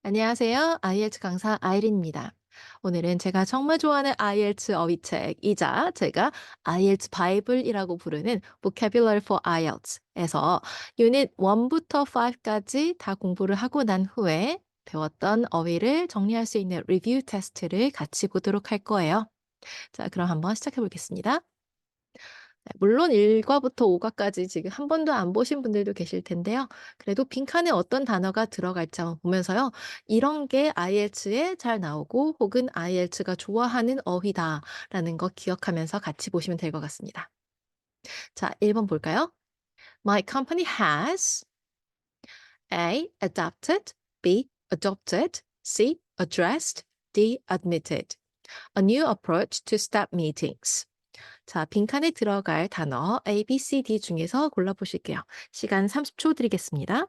안녕하세요. IELTS 강사 아이린입니다. 오늘은 제가 정말 좋아하는 IELTS 어휘책이자 제가 IELTS 바이블이라고 부르는 Vocabulary for IELTS에서 유닛 1부터 5까지 다 공부를 하고 난 후에 배웠던 어휘를 정리할 수 있는 리뷰 테스트를 같이 보도록 할 거예요. 자, 그럼 한번 시작해 보겠습니다. 네, 물론 1과부터 5과까지 지금 한 번도 안 보신 분들도 계실 텐데요. 그래도 빈칸에 어떤 단어가 들어갈지 한번 보면서요. 이런 게 IELTS에 잘 나오고 혹은 IELTS가 좋아하는 어휘다라는 거 기억하면서 같이 보시면 될 것 같습니다. 자, 1번 볼까요? My company has A. Adapted, B. Adopted, C. Addressed, D. Admitted. A new approach to staff meetings. 자, 빈칸에 들어갈 단어 A, B, C, D 중에서 골라보실게요. 시간 30초 드리겠습니다.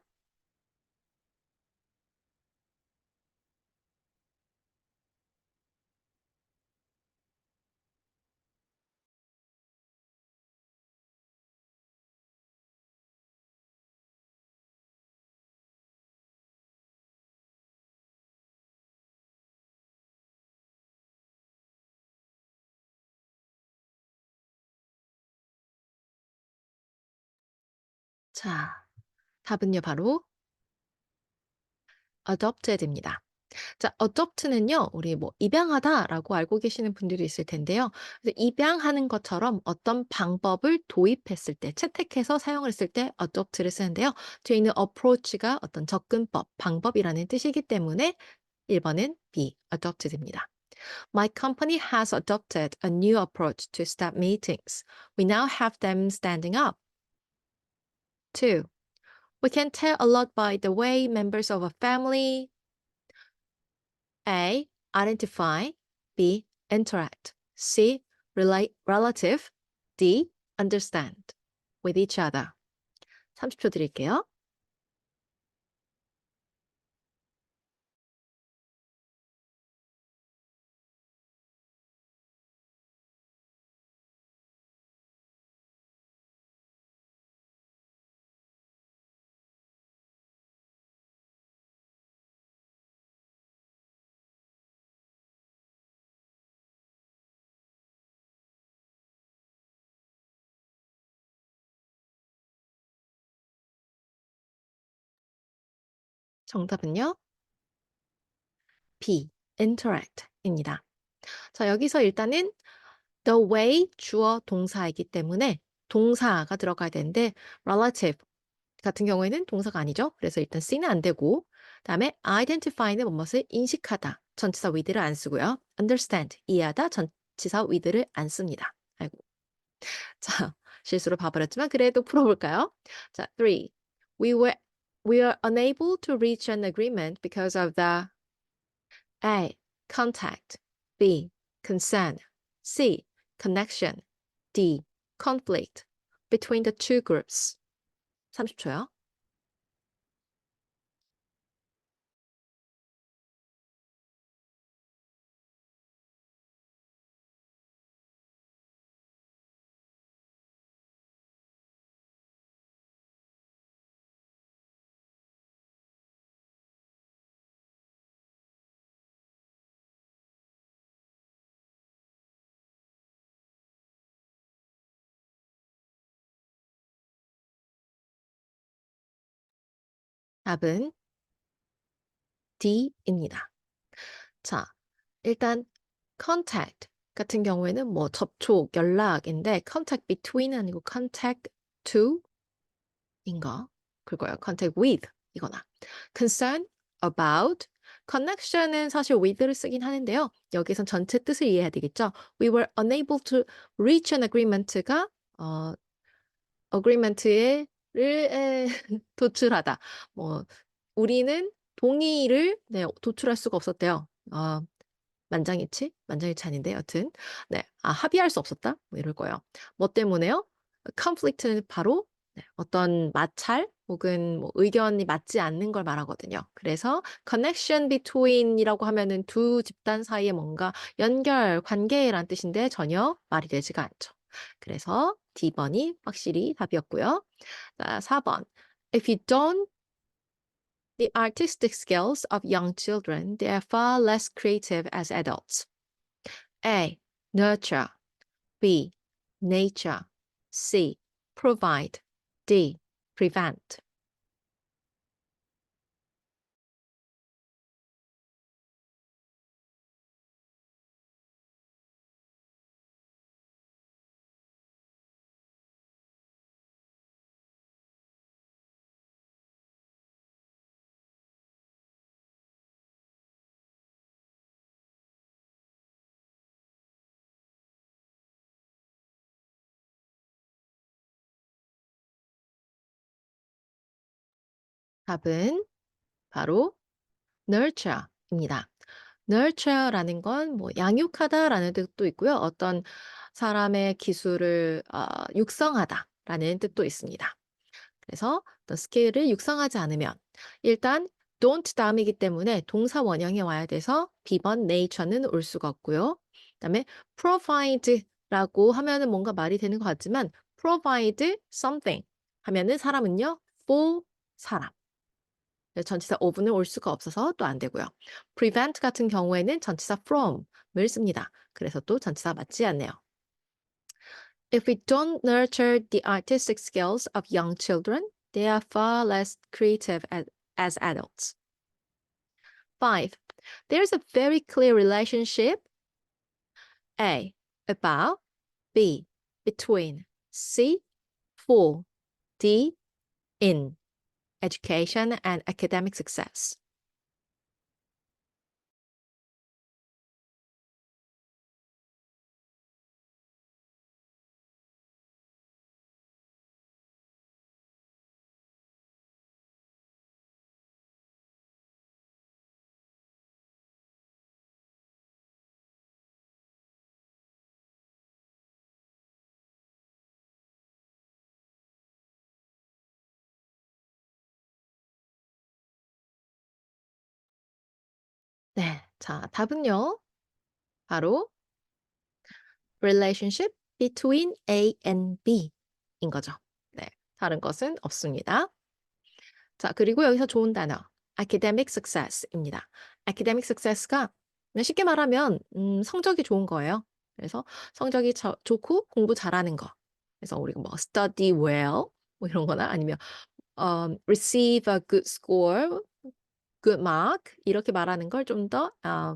자, 답은요, 바로 adopted입니다. 자, adopt는요, 우리 뭐 입양하다라고 알고 계시는 분들이 있을 텐데요. 그래서 입양하는 것처럼 어떤 방법을 도입했을 때, 채택해서 사용을 했을 때 adopt를 쓰는데요. 뒤에 있는 approach가 어떤 접근법, 방법이라는 뜻이기 때문에 1번은 B, adopted입니다. My company has adopted a new approach to staff meetings. We now have them standing up. 2. We can tell a lot by the way members of a family A. Identify, B. Interact, C. Relate relative, D. Understand with each other. 30초 드릴게요. 정답은요? B. Interact입니다. 자, 여기서 일단은 the way 주어 동사이기 때문에 동사가 들어가야 되는데 relative 같은 경우에는 동사가 아니죠. 그래서 일단 C는 안 되고 그다음에 identify는 무엇을 인식하다. 전치사 with를 안 쓰고요. understand 이해하다 전치사 with를 안 씁니다. 아이고. 자, 실수로 봐버렸지만 그래도 풀어볼까요? 자, 3. We were unable to reach an agreement because of the A. Contact, B. Concern, C. Connection, D. Conflict between the two groups. 30초요. 답은 D입니다. 자, 일단 contact 같은 경우에는 뭐 접촉, 연락인데 contact between 아니고 contact to 인가? 그거요. contact with 이거나. concern about connection은 사실 with를 쓰긴 하는데요. 여기선 전체 뜻을 이해해야 되겠죠. We were unable to reach an agreement가 agreement를 도출하다. 뭐 우리는 동의를 도출할 수가 없었대요. 만장일치? 만장일치 아닌데 여튼 네, 합의할 수 없었다? 뭐 이럴 거예요. 뭐 때문에요? conflict는 바로 어떤 마찰 혹은 뭐 의견이 맞지 않는 걸 말하거든요. 그래서 connection between이라고 하면은 두 집단 사이에 뭔가 연결, 관계란 뜻인데 전혀 말이 되지가 않죠. 그래서 D번이 확실히 답이었고요. 자, 4번. If you don't The artistic skills of young children, they are far less creative as adults. A. Nurture. B. Nature. C. Provide. D. Prevent. 답은 바로 nurture입니다. nurture라는 건 뭐 양육하다라는 뜻도 있고요. 어떤 사람의 기술을 육성하다라는 뜻도 있습니다. 그래서 어떤 스킬을 육성하지 않으면 일단 don't 다음이기 때문에 동사 원형이 와야 돼서 B번 nature는 올 수가 없고요. 그다음에 provide라고 하면은 뭔가 말이 되는 것 같지만 provide something 하면은 사람은요 for 사람. 전치사 of는 올 수가 없어서 또 안 되고요. prevent 같은 경우에는 전치사 from을 씁니다. 그래서 또 전치사 맞지 않네요. If we don't nurture the artistic skills of young children, they are far less creative as adults. 5. There's a very clear relationship A. About B. Between C. For D. In education and academic success. 네, 자, 답은요. 바로 relationship between A and B인 거죠. 네, 다른 것은 없습니다. 자, 그리고 여기서 좋은 단어 academic success입니다. academic success가 그냥 쉽게 말하면 성적이 좋은 거예요. 그래서 성적이 좋고 공부 잘하는 거. 그래서 우리가 뭐 study well 뭐 이런 거나 아니면 receive a good score, good mark 이렇게 말하는 걸 좀 더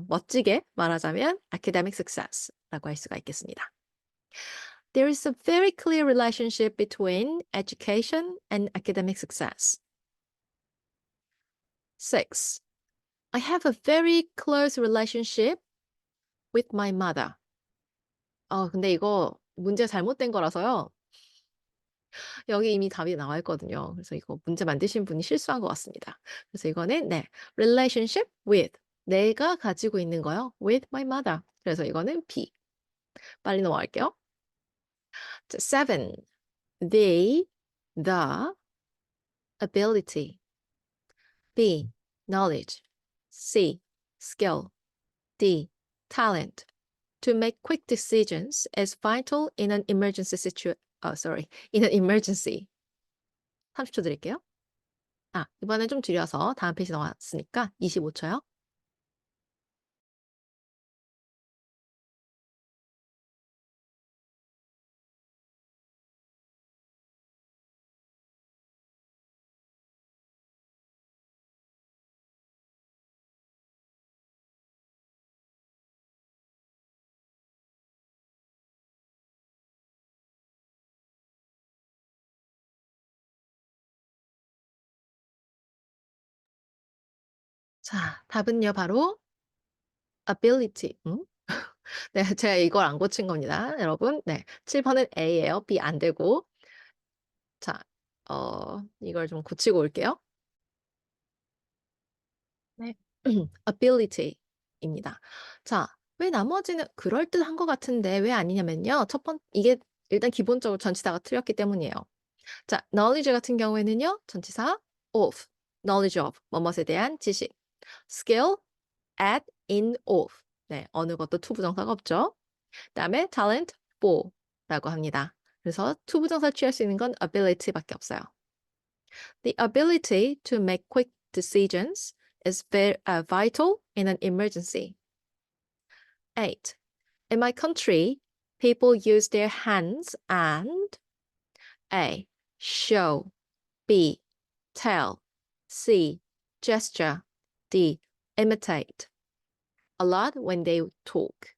멋지게 말하자면 academic success라고 할 수가 있겠습니다. There is a very clear relationship between education and academic success. 6. I have a very close relationship with my mother. 근데 이거 문제 잘못된 거라서요. 여기 이미 답이 나와 있거든요. 그래서 이거 문제 만드신 분이 실수한 것 같습니다. 그래서 이거는 네, relationship with 내가 가지고 있는 거요. with my mother. 그래서 이거는 B. 빨리 넘어갈게요. 자, 7. The ability. B. knowledge. C. skill. D. talent. To make quick decisions is vital in an emergency in an emergency. 30초 드릴게요. 이번엔 좀 줄여서 다음 페이지 나왔으니까 25초요. 자, 답은요, 바로 ability. 네, 제가 이걸 안 고친 겁니다, 여러분. 네, 7번은 A예요. B 안 되고. 자, 이걸 좀 고치고 올게요. 네. ability입니다. 자, 왜 나머지는 그럴듯한 것 같은데 왜 아니냐면요. 이게 일단 기본적으로 전치사가 틀렸기 때문이에요. 자, knowledge 같은 경우에는요. 전치사 of, knowledge of, 뭐뭇에 대한 지식. skill, at, in, of. 네, 어느 것도 투부정사가 없죠. 그다음에 talent, for 라고 합니다. 그래서 투부정사 취할 수 있는 건 ability밖에 없어요. The ability to make quick decisions is vital in an emergency. 8. In my country, people use their hands and A. Show. B. Tell. C. Gesture. D. Imitate. A lot when they talk.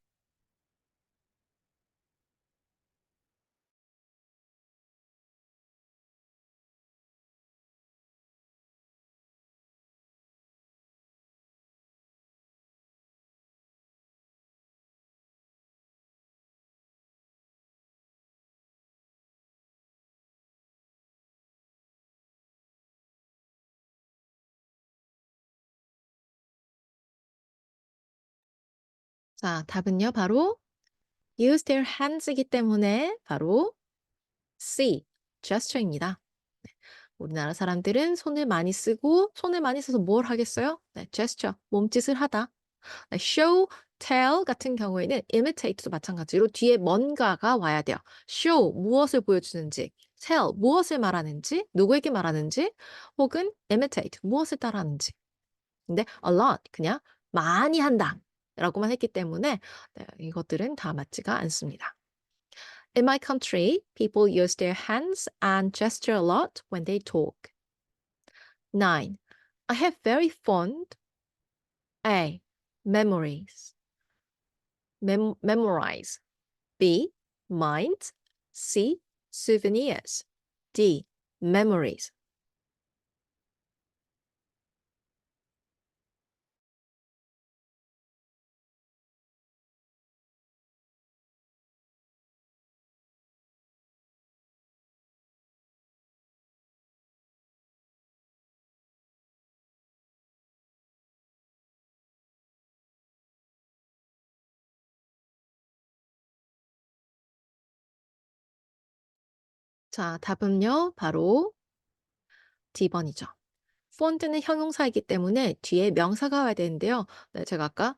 자, 답은요, 바로 use their hands이기 때문에 바로 C. gesture입니다. 우리나라 사람들은 손을 많이 써서 뭘 하겠어요? 네, gesture, 몸짓을 하다. 네, show, tell 같은 경우에는 imitate도 마찬가지로 뒤에 뭔가가 와야 돼요. show, 무엇을 보여주는지, tell, 무엇을 말하는지, 누구에게 말하는지, 혹은 imitate, 무엇을 따라하는지. 근데 a lot, 그냥 많이 한다 라고만 했기 때문에 네, 이것들은 다 맞지가 않습니다. In my country, people use their hands and gesture a lot when they talk. 9. I have very fond A. Memories. Memorize. B. Minds. C. Souvenirs. D. Memories. 자, 답은요, 바로 D번이죠. 폰드는 형용사이기 때문에 뒤에 명사가 와야 되는데요. 네, 제가 아까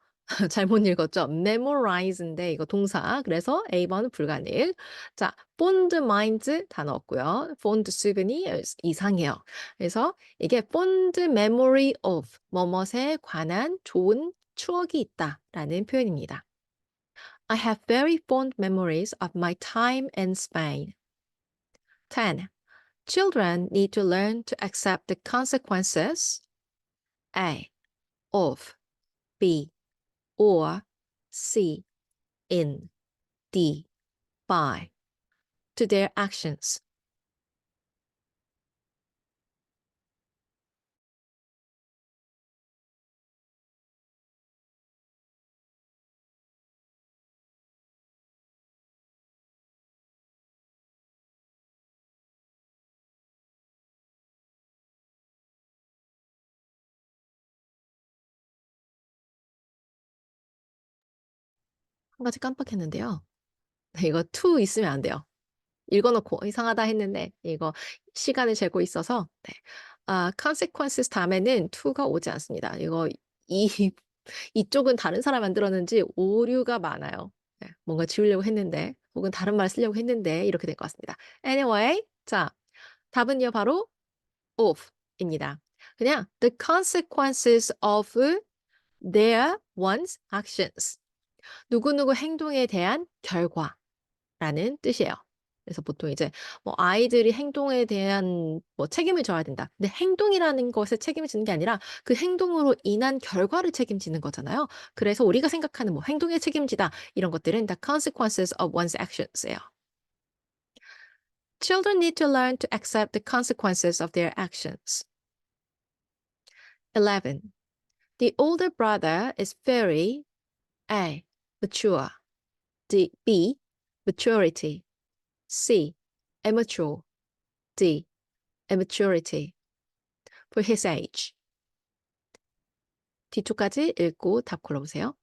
잘못 읽었죠. memorize인데 이거 동사. 그래서 A번은 불가능. 자, fond minds 다 넣었고요. fond souvenirs 이상해요. 그래서 이게 fond memory of 뭐뭇에 관한 좋은 추억이 있다라는 표현입니다. I have very fond memories of my time in Spain. 10. Children need to learn to accept the consequences A. Of B. Or C. In D. By to their actions. 한 가지 깜빡했는데요. 네, 이거 to 있으면 안 돼요. 읽어놓고 이상하다 했는데 이거 시간을 재고 있어서 네. consequences 다음에는 to가 오지 않습니다. 이거 이 이쪽은 다른 사람 만들었는지 오류가 많아요. 네, 뭔가 지우려고 했는데 혹은 다른 말 쓰려고 했는데 이렇게 된 것 같습니다. Anyway, 자 답은요 바로 of입니다. 그냥 the consequences of their one's actions. 누구누구 행동에 대한 결과라는 뜻이에요. 그래서 보통 이제 뭐 아이들이 행동에 대한 뭐 책임을 져야 된다. 근데 행동이라는 것에 책임을 지는 게 아니라 그 행동으로 인한 결과를 책임지는 거잖아요. 그래서 우리가 생각하는 뭐 행동에 책임지다 이런 것들은 the consequences of one's actions예요. Children need to learn to accept the consequences of their actions. 11. The older brother is very A. Mature. B. Maturity. C. Immature. D. Immaturity. For his age. 뒤쪽까지 읽고 답 골라보세요.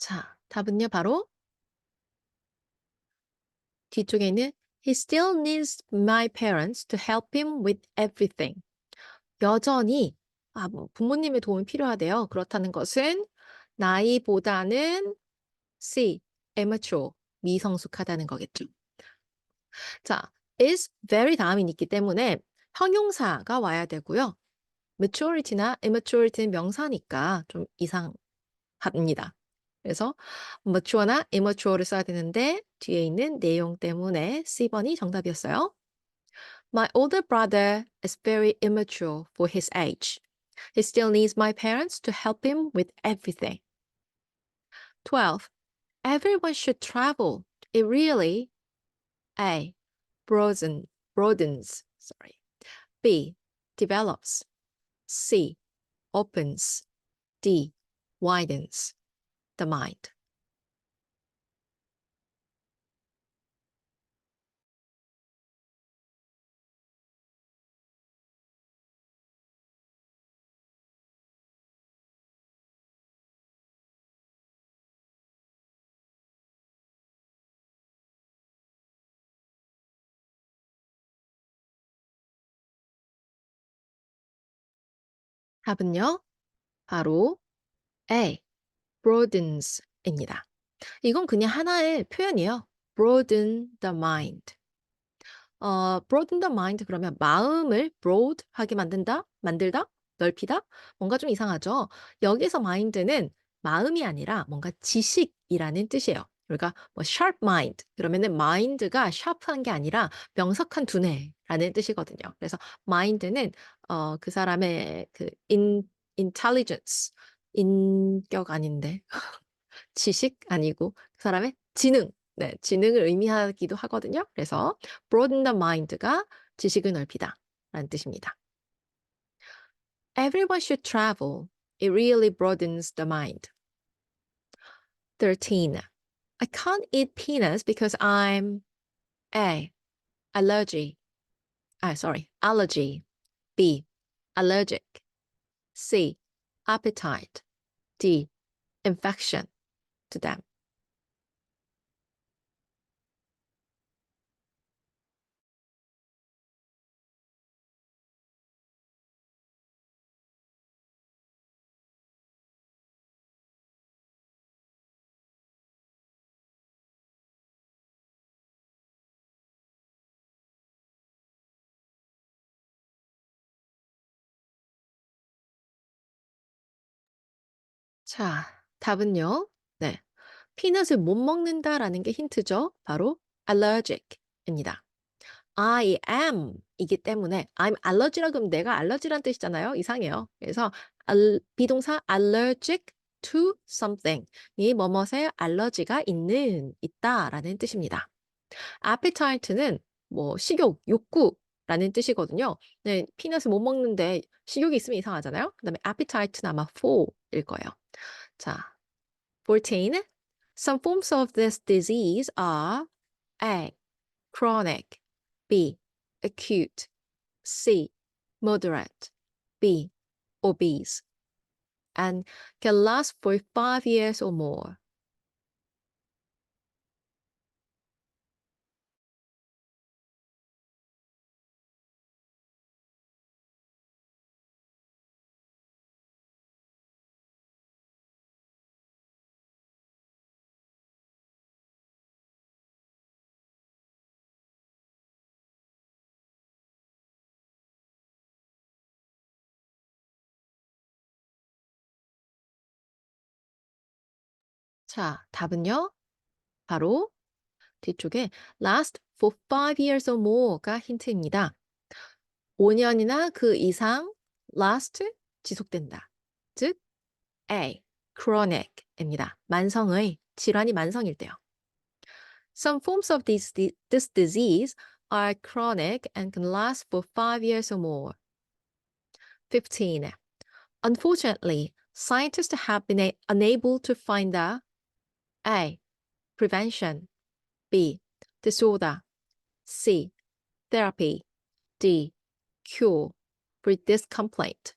자, 답은요, 바로 뒤쪽에 있는 He still needs my parents to help him with everything. 여전히 뭐 부모님의 도움이 필요하대요. 그렇다는 것은 나이보다는 C, immature, 미성숙하다는 거겠죠. 자, is very 다음이 있기 때문에 형용사가 와야 되고요. maturity나 immaturity는 명사니까 좀 이상합니다. 그래서 mature나 immature를 써야 되는데 뒤에 있는 내용 때문에 C번이 정답이었어요. My older brother is very immature for his age. He still needs my parents to help him with everything. 12. Everyone should travel. It really A. Broadens. Sorry. B. Develops. C. Opens. D. Widens the mind. 답은요? 바로 A. broadens입니다. 이건 그냥 하나의 표현이에요. broaden the mind. broaden the mind 그러면 마음을 broad하게 만들다, 넓히다? 뭔가 좀 이상하죠? 여기서 mind는 마음이 아니라 뭔가 지식이라는 뜻이에요. 그러니까 뭐 sharp mind 그러면은 mind가 sharp한 게 아니라 명석한 두뇌라는 뜻이거든요. 그래서 mind는 그 사람의 그 intelligence 인격 아닌데 지식 아니고 그 사람의 지능, 네, 지능을 의미하기도 하거든요. 그래서 broaden the mind가 지식을 넓히다 라는 뜻입니다. Everyone should travel. It really broadens the mind. 13. I can't eat peanuts because I'm A. Allergy. Allergy. B. Allergic. C. Appetite. D. Infection to them. 자, 답은요. 네. 피넛을 못 먹는다라는 게 힌트죠. 바로 allergic입니다. I am 이기 때문에 I'm allergy라 그러면 내가 알러지란 뜻이잖아요. 이상해요. 그래서 비동사 allergic to something 이 뭐뭇에 알러지가 있다라는 뜻입니다. appetite는 뭐 식욕, 욕구라는 뜻이거든요. 네, 피넛을 못 먹는데 식욕이 있으면 이상하잖아요. 그다음에 appetite는 아마 for일 거예요. 자, 14. Some forms of this disease are A. Chronic. B. Acute. C. Moderate. B. Obese. And can last for 5 years or more. 자, 답은요? 바로 뒤쪽에 last for 5 years or more가 힌트입니다. 5년이나 그 이상 last 지속된다. 즉 A. chronic입니다. 만성의 질환이 만성일 때요. Some forms of this disease are chronic and can last for 5 years or more. 15. Unfortunately, scientists have been unable to find A. Prevention. B. Disorder. C. Therapy. D. Cure for this complaint.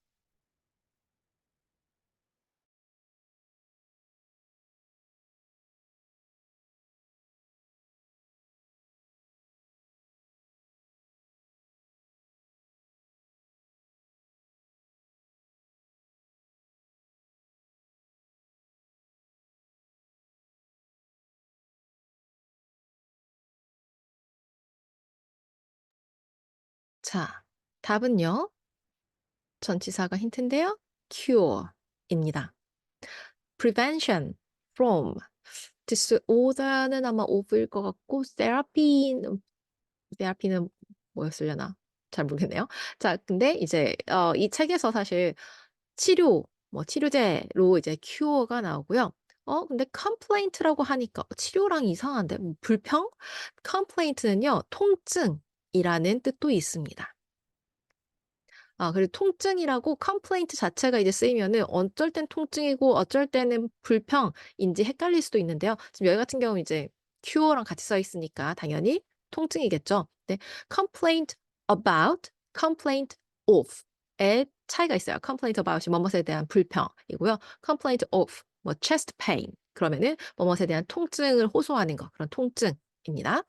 자, 답은요. 전치사가 힌트인데요. cure입니다. prevention from disorder는 아마 of일 것 같고 therapy는 뭐였으려나 잘 모르겠네요. 자, 근데 이제 이 책에서 사실 치료, 뭐 치료제로 이제 cure가 나오고요. 근데 complaint라고 하니까 치료랑 이상한데 불평? complaint는요, 통증이라는 뜻도 있습니다. 그리고 통증이라고 컴플레인트 자체가 이제 쓰이면은 어쩔 땐 통증이고 어쩔 때는 불평인지 헷갈릴 수도 있는데요. 지금 여기 같은 경우는 이제 cure랑 같이 써 있으니까 당연히 통증이겠죠. 네. complaint about, complaint of의 차이가 있어요. complaint about이 뭐뭇에 대한 불평이고요. complaint of 뭐 chest pain 그러면은 뭐뭇에 대한 통증을 호소하는 거 그런 통증입니다.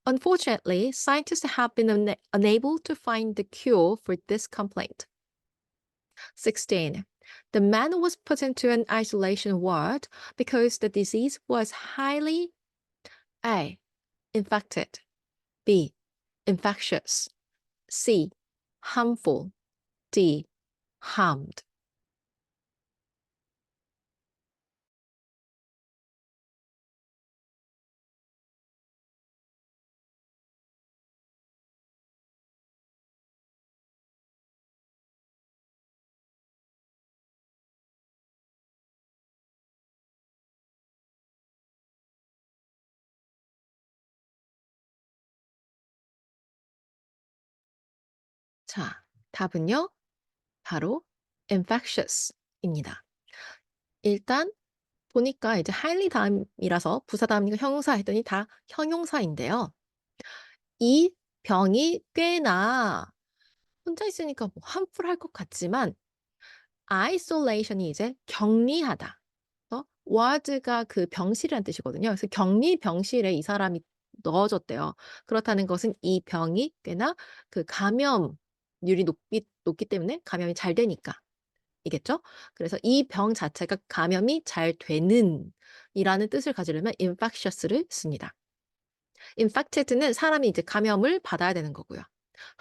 Unfortunately, scientists have been unable to find the cure for this complaint. 16. The man was put into an isolation ward because the disease was highly A. Infected, B. Infectious, C. Harmful, D. Harmed. 자, 답은요? 바로 infectious입니다. 일단 보니까 이제 highly 다음이라서 부사 다음이니까 형용사 했더니 다 형용사인데요. 이 병이 꽤나 혼자 있으니까 뭐 harmful할 것 같지만 isolation이 이제 격리하다. ward가 그 병실이라는 뜻이거든요. 그래서 격리 병실에 이 사람이 넣어졌대요. 그렇다는 것은 이 병이 꽤나 그 감염률이 높기 때문에 감염이 잘 되니까 이겠죠? 그래서 이 병 자체가 감염이 잘 되는 이라는 뜻을 가지려면 infectious를 씁니다. infected는 사람이 이제 감염을 받아야 되는 거고요.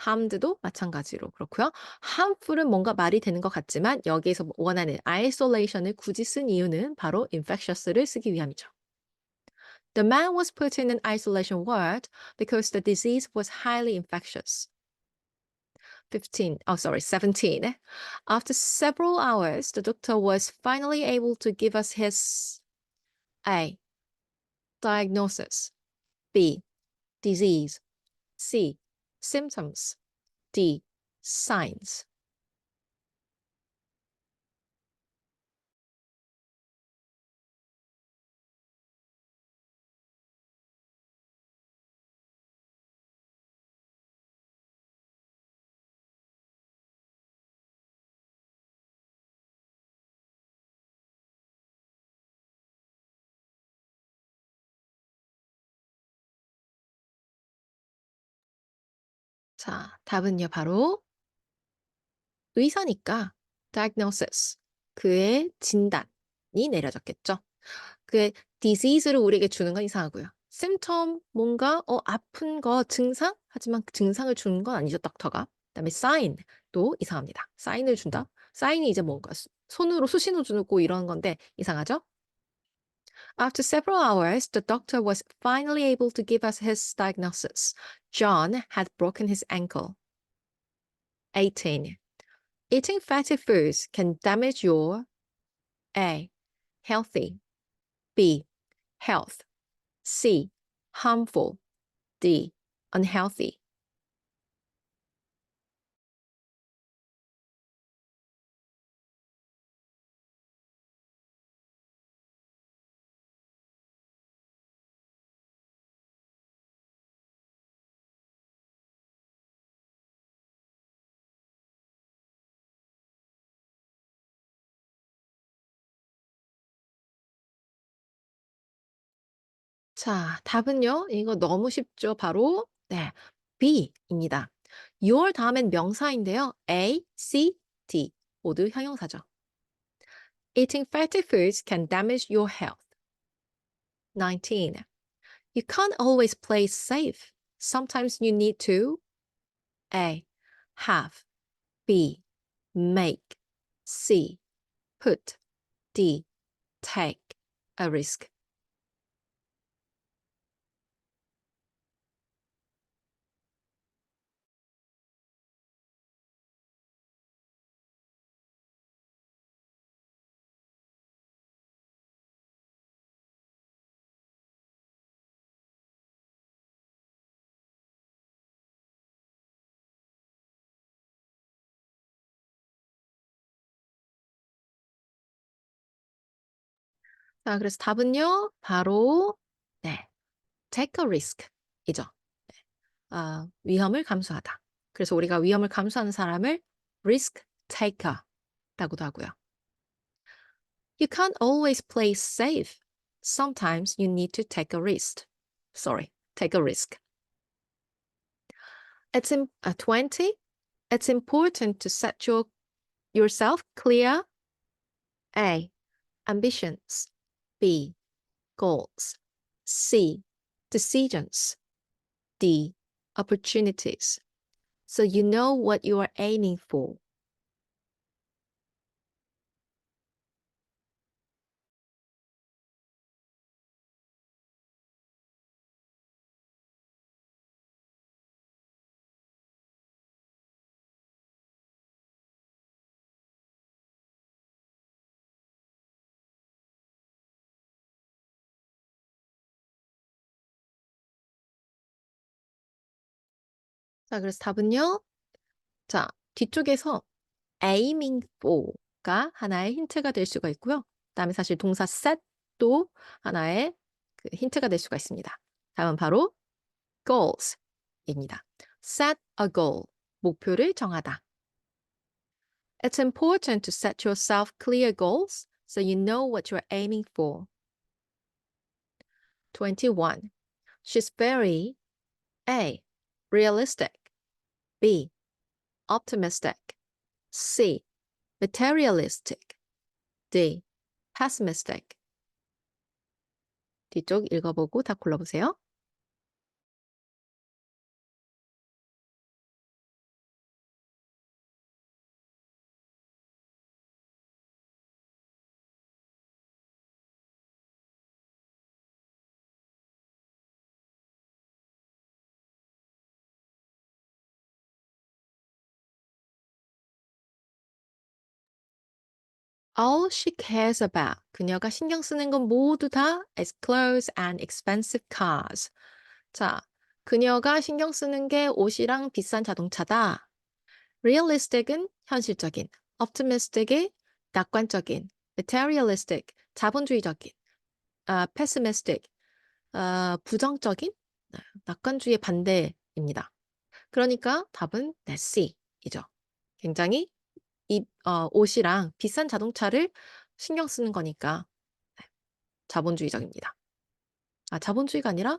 harmed도 마찬가지로 그렇고요. harmful은 뭔가 말이 되는 것 같지만 여기에서 원하는 isolation을 굳이 쓴 이유는 바로 infectious를 쓰기 위함이죠. The man was put in an isolation ward because the disease was highly infectious. 17. After several hours, the doctor was finally able to give us his A. Diagnosis, B. Disease, C. Symptoms, D. Signs. 자, 답은요, 바로 의사니까 diagnosis, 그의 진단이 내려졌겠죠. 그의 disease를 우리에게 주는 건 이상하고요. symptom, 뭔가 아픈 거 증상? 하지만 그 증상을 주는 건 아니죠, 닥터가. 그다음에 sign도 이상합니다. sign을 준다? sign이 이제 뭔가 손으로 수신호 주고 이런 건데 이상하죠? After several hours, the doctor was finally able to give us his diagnosis. John had broken his ankle. 18. Eating fatty foods can damage your A. Healthy, B. Health, C. Harmful, D. Unhealthy. 자, 답은요. 이거 너무 쉽죠. 바로 네, B입니다. your 다음엔 명사인데요. A, C, D 모두 형용사죠. Eating fatty foods can damage your health. 19. You can't always play safe. Sometimes you need to A. Have. B. Make. C. Put. D. Take a risk. 자, 그래서 답은요, 바로, 네, take a risk 이죠. 위험을 감수하다. 그래서 우리가 위험을 감수하는 사람을 risk taker 라고도 하고요. You can't always play safe. Sometimes you need to take a risk. Sorry, take a risk. 20. It's important to set yourself clear. A. Ambitions. B. Goals. C. Decisions. D. Opportunities. So you know what you are aiming for. 자, 그래서 답은요. 자, 뒤쪽에서 aiming for가 하나의 힌트가 될 수가 있고요. 그다음에 사실 동사 set도 하나의 그 힌트가 될 수가 있습니다. 다음은 바로 goals입니다. set a goal, 목표를 정하다. It's important to set yourself clear goals so you know what you're aiming for. 21. She's very A. Realistic. B. Optimistic. C. Materialistic. D. Pessimistic. 뒤쪽 읽어보고 다 골라보세요. All she cares about. 그녀가 신경 쓰는 건 모두 다 is clothes and expensive cars. 자, 그녀가 신경 쓰는 게 옷이랑 비싼 자동차다. Realistic은 현실적인, optimistic이 낙관적인, materialistic 자본주의적인, pessimistic 부정적인, 낙관주의의 반대입니다. 그러니까 답은 네, C이죠. 굉장히 옷이랑 비싼 자동차를 신경 쓰는 거니까 네, 자본주의적입니다. 자본주의가 아니라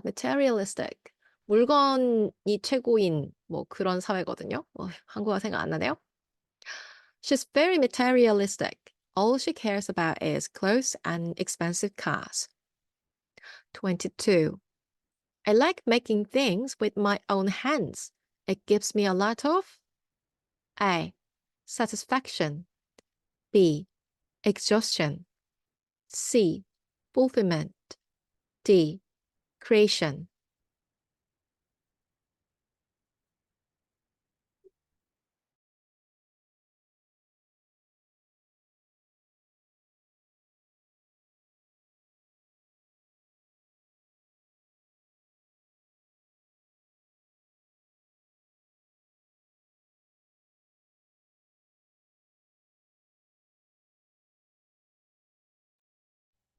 materialistic 물건이 최고인 뭐 그런 사회거든요. 한국어 생각 안 나네요. She's very materialistic. All she cares about is clothes and expensive cars. 22. I like making things with my own hands. It gives me a lot of A. Satisfaction. B. Exhaustion. C. Fulfillment. D. Creation.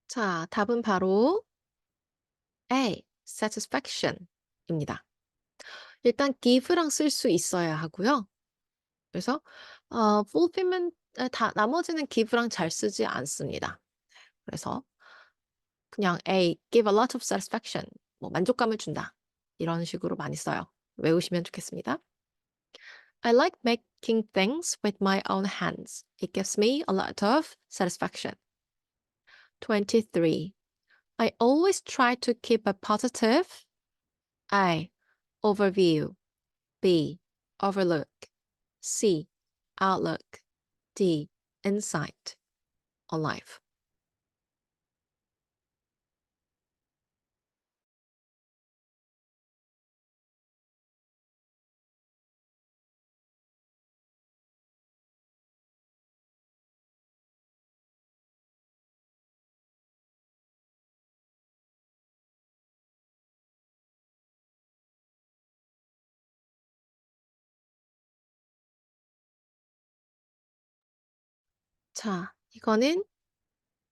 자, 답은 바로 A. Satisfaction입니다. 일단 give랑 쓸 수 있어야 하고요. 그래서 fulfillment 다 나머지는 give랑 잘 쓰지 않습니다. 그래서 그냥 A. give a lot of satisfaction. 뭐 만족감을 준다. 이런 식으로 많이 써요. 외우시면 좋겠습니다. I like making things with my own hands. It gives me a lot of satisfaction. 23. I always try to keep a positive A. Overview. B. Overlook. C. Outlook. D. Insight on life. 자, 이거는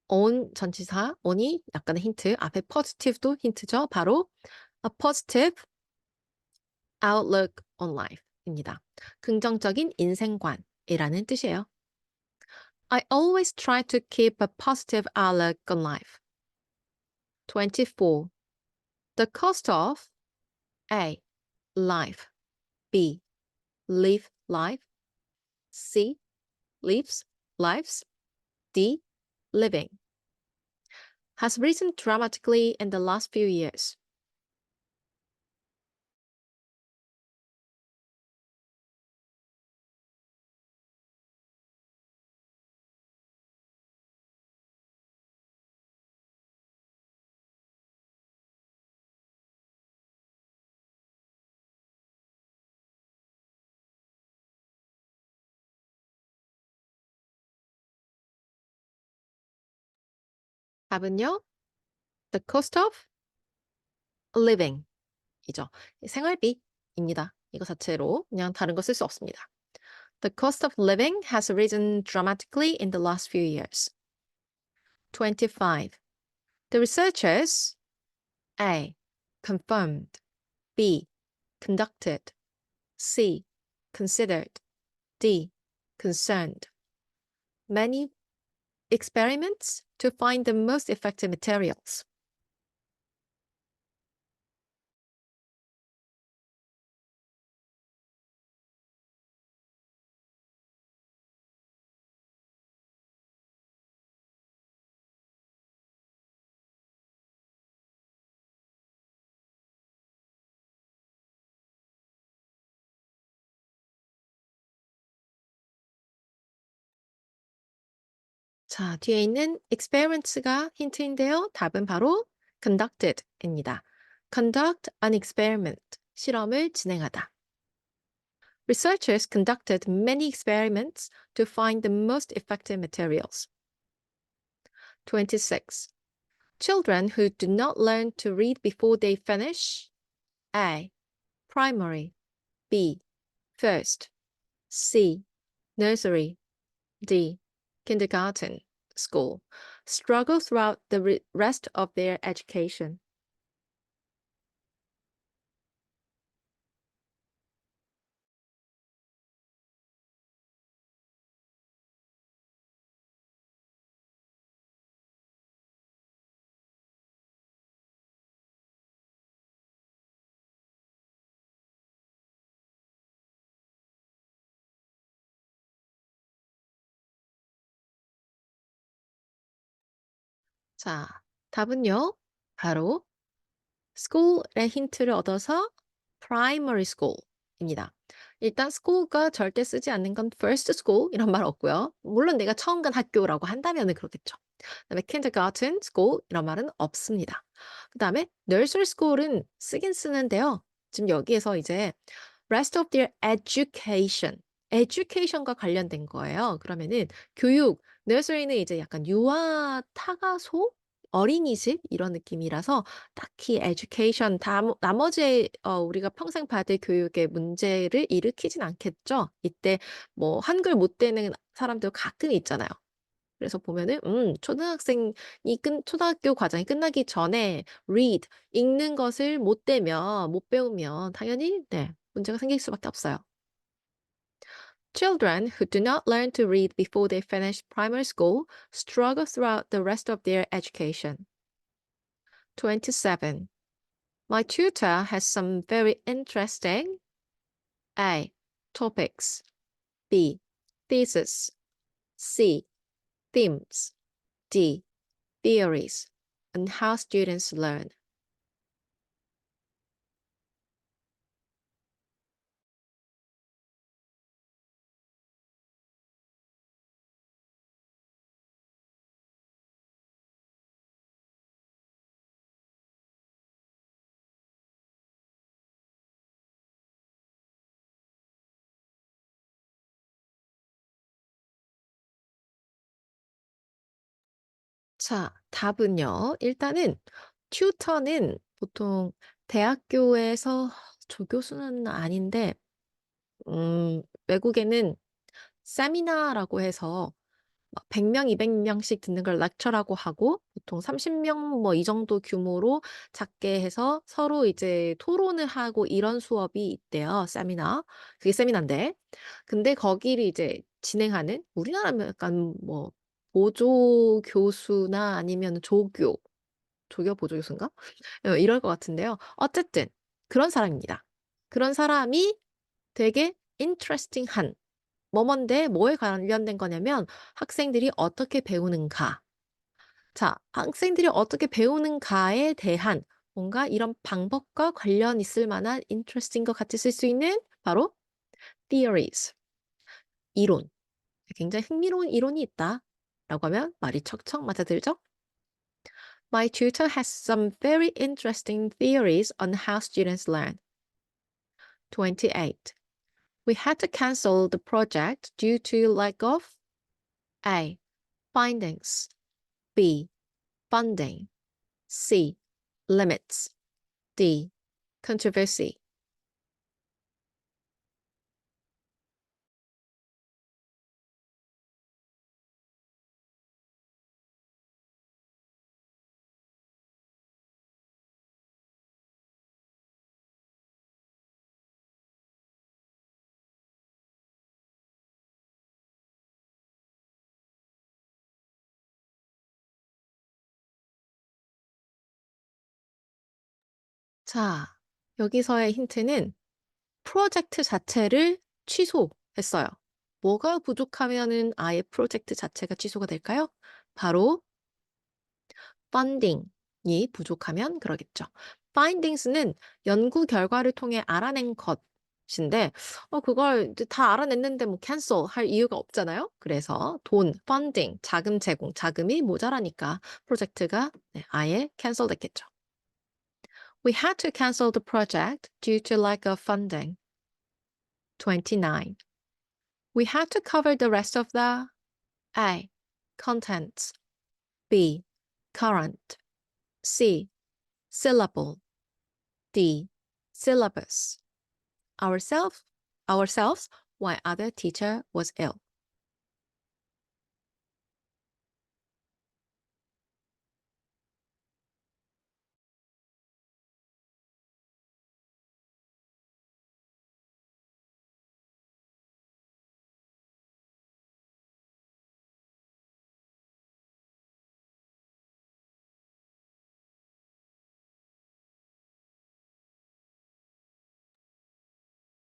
on 전치사 on이 약간의 힌트, 앞에 positive도 힌트죠. 바로 a positive outlook on life입니다. 긍정적인 인생관이라는 뜻이에요. I always try to keep a positive outlook on life. 24. The cost of A. Life. B. Live life. C. Lives lives. D. Living. Has risen dramatically in the last few years. 답은요? The cost of living 이죠. 생활비입니다. 이거 자체로 그냥 다른 거 쓸 수 없습니다. The cost of living has risen dramatically in the last few years. 25. The researchers A. Confirmed. B. Conducted. C. Considered. D. Concerned. Many experiments to find the most effective materials. 자, 뒤에 있는 experiments가 힌트인데요. 답은 바로 conducted입니다. conduct an experiment, 실험을 진행하다. Researchers conducted many experiments to find the most effective materials. 26. Children who do not learn to read before they finish A. Primary. B. First. C. Nursery. D. Kindergarten. School. Struggle throughout the rest of their education. 자, 답은요. 바로 school의 힌트를 얻어서 primary school입니다. 일단 school가 절대 쓰지 않는 건 first school 이런 말 없고요. 물론 내가 처음 간 학교라고 한다면은 그렇겠죠. 그다음에 kindergarten school 이런 말은 없습니다. 그다음에 nursery school은 쓰긴 쓰는데요. 지금 여기에서 이제 rest of their education, education과 관련된 거예요. 그러면은 교육, nursery는 이제 약간 유아 타가소, 어린이집 이런 느낌이라서 딱히 education 나머지 우리가 평생 받을 교육에 문제를 일으키진 않겠죠. 이때 뭐 한글 못 되는 사람들 가끔 있잖아요. 그래서 보면은 초등학교 과정이 끝나기 전에 read 읽는 것을 못 배우면 당연히 네, 문제가 생길 수밖에 없어요. Children who do not learn to read before they finish primary school struggle throughout the rest of their education. 27. My tutor has some very interesting A. Topics. B. Thesis. C. Themes. D. Theories on how students learn. 자, 답은요. 일단은 튜터는 보통 대학교에서 조교수는 아닌데 외국에는 세미나라고 해서 막 100 명, 200 명씩 듣는 걸 lecture라고 하고 보통 30명 뭐 이 정도 규모로 작게 해서 서로 이제 토론을 하고 이런 수업이 있대요, 세미나. 그게 세미나인데. 근데 거기를 이제 진행하는 우리나라면 약간 뭐 보조 교수나 아니면 조교 보조 교수인가? 이럴 것 같은데요. 어쨌든 그런 사람입니다. 그런 사람이 되게 interesting한 뭐뭔데 뭐에 관련된 거냐면 학생들이 어떻게 배우는가. 자, 학생들이 어떻게 배우는가에 대한 뭔가 이런 방법과 관련 있을 만한 interesting 것 같이 쓸 수 있는 바로 theories, 이론. 굉장히 흥미로운 이론이 있다. 라고 하면 말이 척척 맞아들죠? My tutor has some very interesting theories on how students learn. 28. We had to cancel the project due to lack of A. Findings. B. Funding. C. Limits. D. Controversy. 자, 여기서의 힌트는 프로젝트 자체를 취소했어요. 뭐가 부족하면은 아예 프로젝트 자체가 취소가 될까요? 바로 funding이 부족하면 그러겠죠. findings는 연구 결과를 통해 알아낸 것인데 그걸 이제 다 알아냈는데 뭐 cancel 할 이유가 없잖아요. 그래서 돈, funding, 자금 제공, 자금이 모자라니까 프로젝트가 네, 아예 cancel 됐겠죠. We had to cancel the project due to lack of funding. 29. We had to cover the rest of the A. Contents. B. Current. C. Syllable. D. Syllabus. Ourselves while other teacher was ill.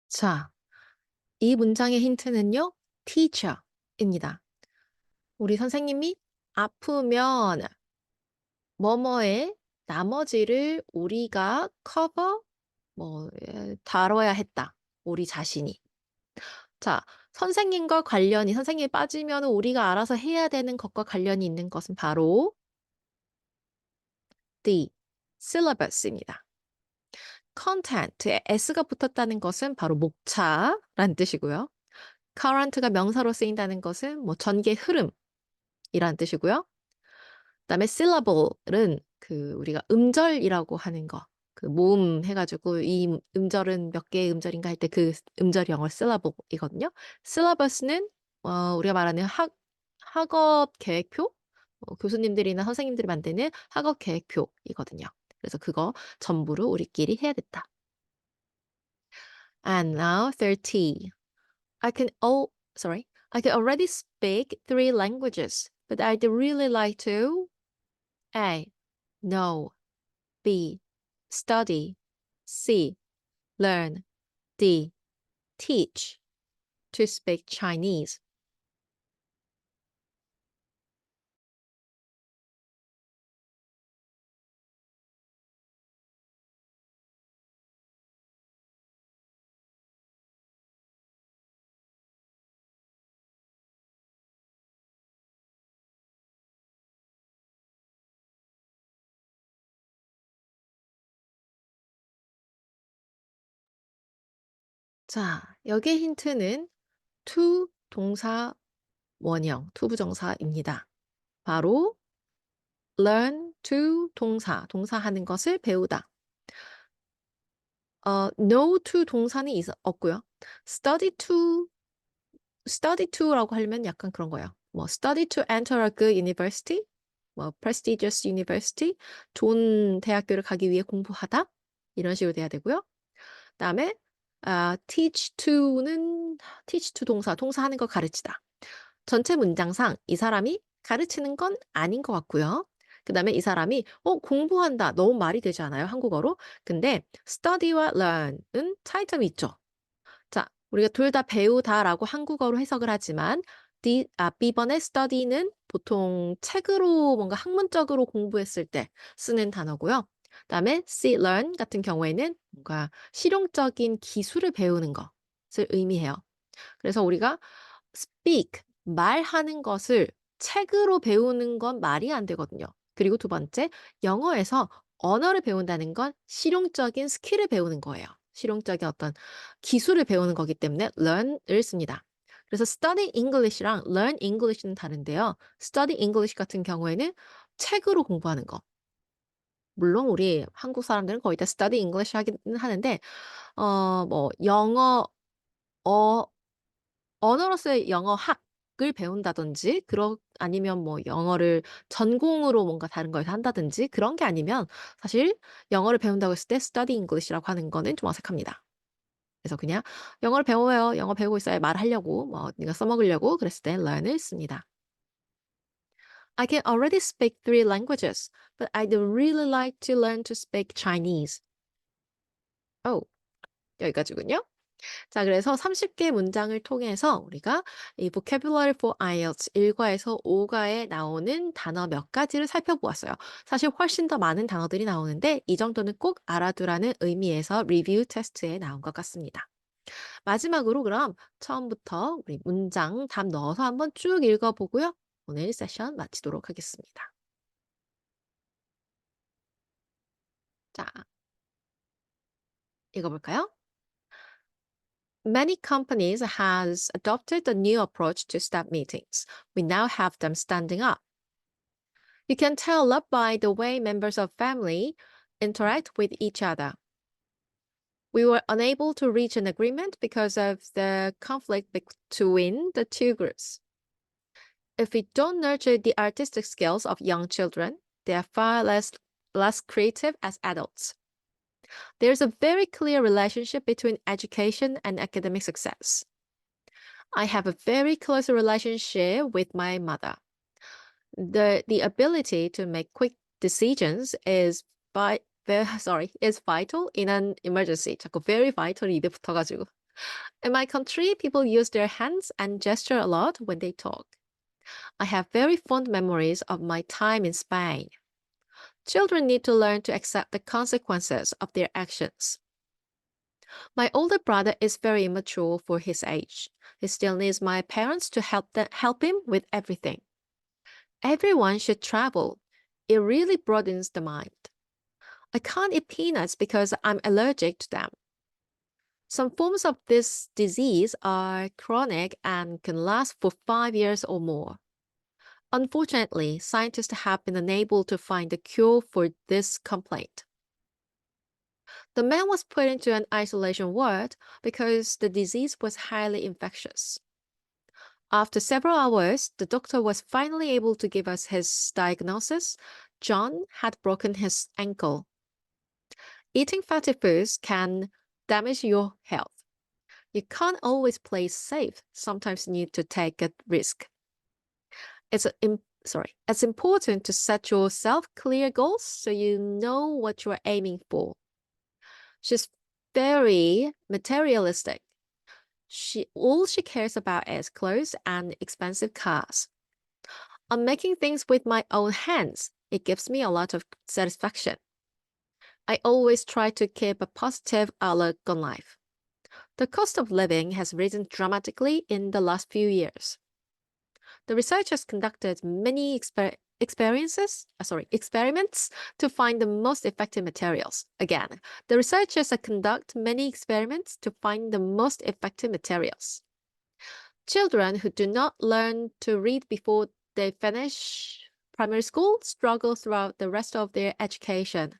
자, 이 문장의 힌트는요. teacher입니다. 우리 선생님이 아프면 뭐뭐의 나머지를 우리가 커버 다뤄야 했다. 우리 자신이. 자, 선생님과 관련이 선생님이 빠지면 우리가 알아서 해야 되는 것과 관련이 있는 것은 바로 D. syllabus입니다. content에 s가 붙었다는 것은 바로 목차라는 뜻이고요. current가 명사로 쓰인다는 것은 뭐 전개 흐름이라는 뜻이고요. 그다음에 syllable은 그 우리가 음절이라고 하는 거. 그 모음 해가지고 이 음절은 몇 개의 음절인가 할 때 그 음절이 영어 syllable이거든요. syllabus는 우리가 말하는 학업 계획표, 교수님들이나 선생님들이 만드는 학업 계획표이거든요. 그래서 그거 전부를 우리끼리 해야 됐다. And now 30. I can oh sorry. I can already speak 3 languages, but I'd really like to A. Know. B. Study. C. Learn. D. Teach. To speak Chinese. 자, 여기의 힌트는 to 동사 원형, 투부정사입니다. 바로 learn to 동사 하는 것을 배우다. know to 동사는 없고요. study to study to라고 하려면 약간 그런 거예요. 뭐 study to enter a good university, 뭐 prestigious university, 좋은 대학교를 가기 위해 공부하다 이런 식으로 돼야 되고요. 그다음에 teach to 동사 하는 걸 가르치다. 전체 문장상 이 사람이 가르치는 건 아닌 것 같고요. 그다음에 이 사람이 공부한다. 너무 말이 되지 않아요, 한국어로? 근데 study와 learn은 차이점이 있죠. 자, 우리가 둘 다 배우다라고 한국어로 해석을 하지만 B번의 study는 보통 책으로 뭔가 학문적으로 공부했을 때 쓰는 단어고요. 그다음에 C, learn 같은 경우에는 뭔가 실용적인 기술을 배우는 것을 의미해요. 그래서 우리가 speak, 말하는 것을 책으로 배우는 건 말이 안 되거든요. 그리고 두 번째, 영어에서 언어를 배운다는 건 실용적인 스킬을 배우는 거예요. 실용적인 어떤 기술을 배우는 거기 때문에 learn을 씁니다. 그래서 study English랑 learn English는 다른데요. study English 같은 경우에는 책으로 공부하는 거. 물론 우리 한국 사람들은 거의 다 study English 하긴 하는데, 뭐 영어, 어, 언어로서의 영어 학을 배운다든지 아니면 뭐 영어를 전공으로 뭔가 다른 걸 한다든지 그런 게 아니면 사실 영어를 배운다고 했을 때 study English라고 하는 거는 좀 어색합니다. 그래서 그냥 영어를 배워요. 영어 배우고 있어요. 말하려고 뭐 네가 써먹으려고 그랬을 때 learn을 씁니다. I can already speak 3 languages, but I'd really like to learn to speak Chinese. 오, 여기까지군요. 자, 그래서 30개 문장을 통해서 우리가 이 vocabulary for IELTS 1과에서 5과에 나오는 단어 몇 가지를 살펴보았어요. 사실 훨씬 더 많은 단어들이 나오는데 이 정도는 꼭 알아두라는 의미에서 리뷰 테스트에 나온 것 같습니다. 마지막으로 그럼 처음부터 우리 문장 답 넣어서 한번 쭉 읽어보고요. 오늘 세션 마치도록 하겠습니다. 자, 읽어볼까요? Many companies has adopted a new approach to staff meetings. We now have them standing up. You can tell a lot by the way members of family interact with each other. We were unable to reach an agreement because of the conflict between the two groups. If we don't nurture the artistic skills of young children, they are far less creative as adults. There's a very clear relationship between education and academic success. I have a very close relationship with my mother. The ability to make quick decisions is is vital in an emergency. 자꾸 very vital 입에 붙어가지고. In my country, people use their hands and gesture a lot when they talk. I have very fond memories of my time in Spain. Children need to learn to accept the consequences of their actions. My older brother is very immature for his age. He still needs my parents to help him with everything. Everyone should travel. It really broadens the mind. I can't eat peanuts because I'm allergic to them. Some forms of this disease are chronic and can last for 5 years or more. Unfortunately, scientists have been unable to find a cure for this complaint. The man was put into an isolation ward because the disease was highly infectious. After several hours, the doctor was finally able to give us his diagnosis. John had broken his ankle. Eating fatty foods can damage your health. You can't always play safe. Sometimes you need to take a risk. It's important to set yourself clear goals so you know what you're aiming for. She's very materialistic. All she cares about is clothes and expensive cars. I'm making things with my own hands. It gives me a lot of satisfaction. I always try to keep a positive outlook on life. The cost of living has risen dramatically in the last few years. The researchers conducted many experiments to find the most effective materials. Again, the researchers conduct many experiments to find the most effective materials. Children who do not learn to read before they finish primary school struggle throughout the rest of their education.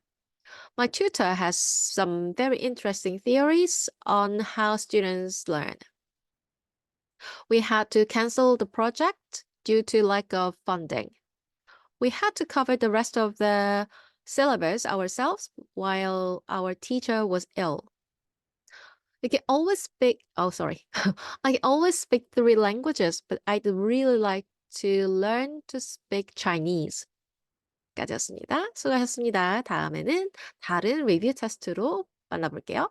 My tutor has some very interesting theories on how students learn. We had to cancel the project due to lack of funding. We had to cover the rest of the syllabus ourselves while our teacher was ill. I can always speak three languages, but I'd really like to learn to speak Chinese. 까지였습니다. 수고하셨습니다. 다음에는 다른 리뷰 테스트로 만나볼게요.